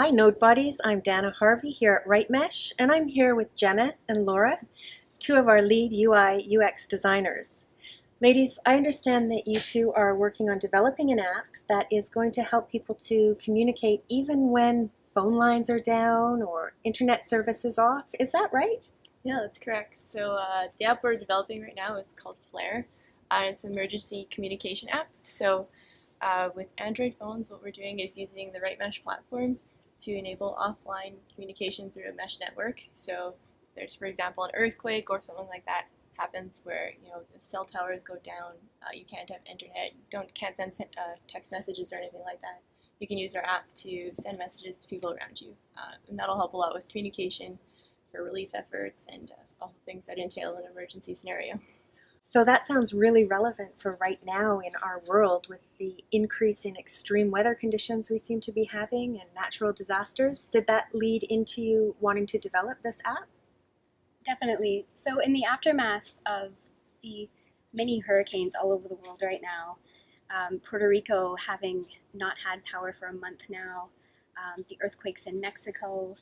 Hi Node Buddies, I'm Dana Harvey here at RightMesh, and I'm here with Jenna and Laura, two of our lead UI UX designers. Ladies, I understand that you two are working on developing an app that is going to help people to communicate even when phone lines are down or internet service is off. Is that right? Yeah, that's correct. So the app we're developing right now is called Flare. It's an emergency communication app. So with Android phones, what we're doing is using the RightMesh platform to enable offline communication through a mesh network. So if there's, for example, an earthquake or something like that happens where the cell towers go down, you can't have internet, can't send text messages or anything like that. You can use our app to send messages to people around you, and that'll help a lot with communication for relief efforts and all the things that entail an emergency scenario. So that sounds really relevant for right now in our world with the increase in extreme weather conditions we seem to be having and natural disasters. Did that lead into you wanting to develop this app? Definitely. So in the aftermath of the many hurricanes all over the world right now, Puerto Rico having not had power for a month now, the earthquakes in Mexico,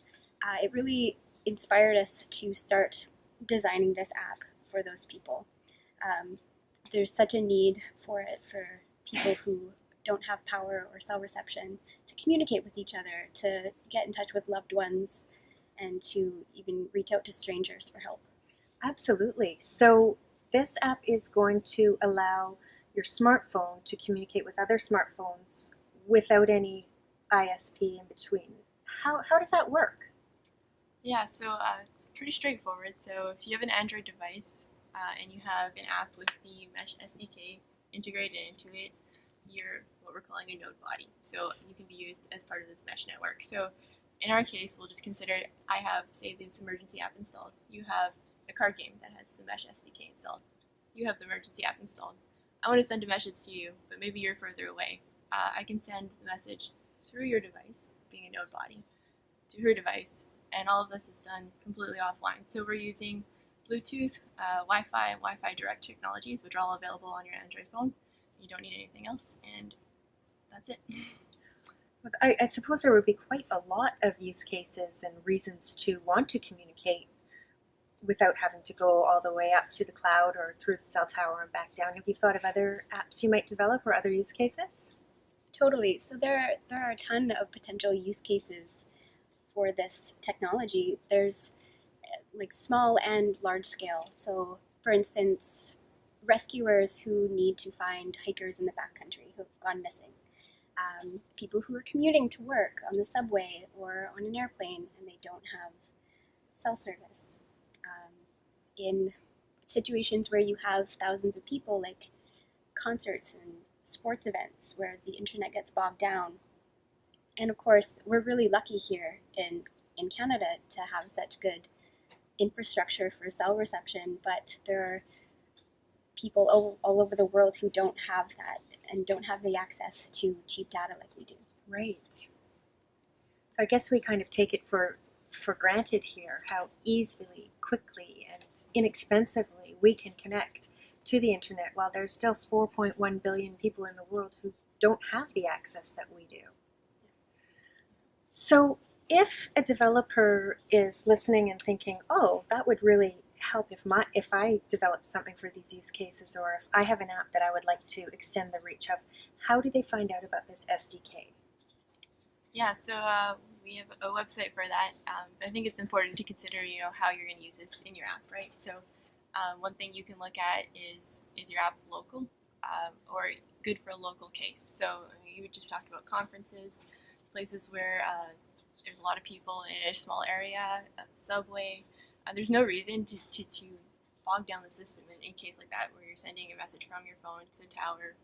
it really inspired us to start designing this app for those people. There's such a need for it for people who don't have power or cell reception to communicate with each other, to get in touch with loved ones, and to even reach out to strangers for help. Absolutely. So this app is going to allow your smartphone to communicate with other smartphones without any ISP in between. How does that work? Yeah, so it's pretty straightforward. So if you have an Android device and you have an app with the Mesh SDK integrated into it, you're what we're calling a node body. So you can be used as part of this mesh network. So in our case, we'll just consider I have, say, this emergency app installed. You have a card game that has the Mesh SDK installed. You have the emergency app installed. I want to send a message to you, but maybe you're further away. I can send the message through your device, being a node body, to her device, and all of this is done completely offline. So we're using Bluetooth, Wi-Fi, and Wi-Fi Direct technologies, which are all available on your Android phone. You don't need anything else, and that's it. I suppose there would be quite a lot of use cases and reasons to want to communicate without having to go all the way up to the cloud or through the cell tower and back down. Have you thought of other apps you might develop or other use cases? Totally. So there are a ton of potential use cases for this technology. There's like small and large scale. So for instance, rescuers who need to find hikers in the backcountry who have gone missing. People who are commuting to work on the subway or on an airplane and they don't have cell service. In situations where you have thousands of people, like concerts and sports events where the internet gets bogged down. And of course, we're really lucky here in Canada to have such good infrastructure for cell reception, but there are people all over the world who don't have that and don't have the access to cheap data like we do. Right. So I guess we kind of take it for granted here how easily, quickly, and inexpensively we can connect to the internet while there's still 4.1 billion people in the world who don't have the access that we do. So if a developer is listening and thinking, oh, that would really help if I develop something for these use cases, or if I have an app that I would like to extend the reach of, how do they find out about this SDK? Yeah, so we have a website for that. I think it's important to consider, how you're going to use this in your app, right? So one thing you can look at is your app local or good for a local case? So you just talked about conferences, places where there's a lot of people in a small area, a subway. There's no reason to bog down the system in a case like that where you're sending a message from your phone to a tower,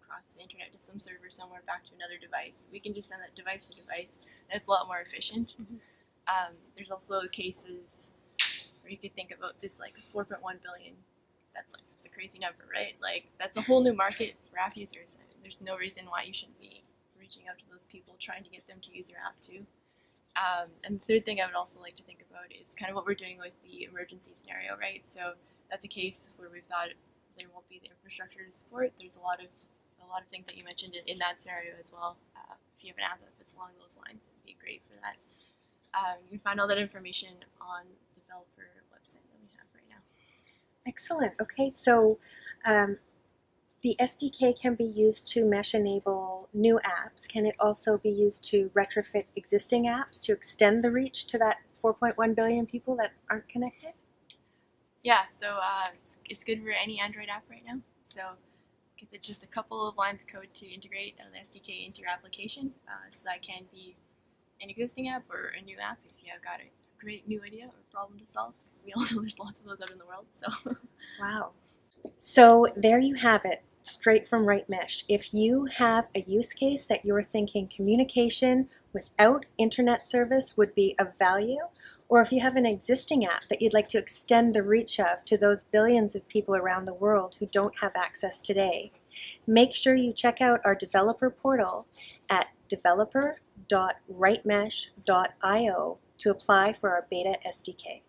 across the internet to some server somewhere back to another device. We can just send that device to device, and it's a lot more efficient. There's also cases where you could think about this like 4.1 billion. That's a crazy number, right? Like that's a whole new market for app users. There's no reason why you shouldn't be reaching out to those people, trying to get them to use your app too. And the third thing I would also like to think about is kind of what we're doing with the emergency scenario, right? So that's a case where we've thought there won't be the infrastructure to support. There's a lot of things that you mentioned in that scenario as well. If you have an app that fits along those lines, it'd be great for that. You can find all that information on the developer website that we have right now. Excellent. Okay, so the SDK can be used to mesh enable new apps. Can it also be used to retrofit existing apps to extend the reach to that 4.1 billion people that aren't connected? Yeah, so it's good for any Android app right now. So because it's just a couple of lines of code to integrate an SDK into your application. So that can be an existing app or a new app if you have got a great new idea or problem to solve. Because we all know there's lots of those out in the world. So Wow. So there you have it, straight from RightMesh. If you have a use case that you're thinking communication without internet service would be of value, or if you have an existing app that you'd like to extend the reach of to those billions of people around the world who don't have access today, make sure you check out our developer portal at developer.rightmesh.io to apply for our beta SDK.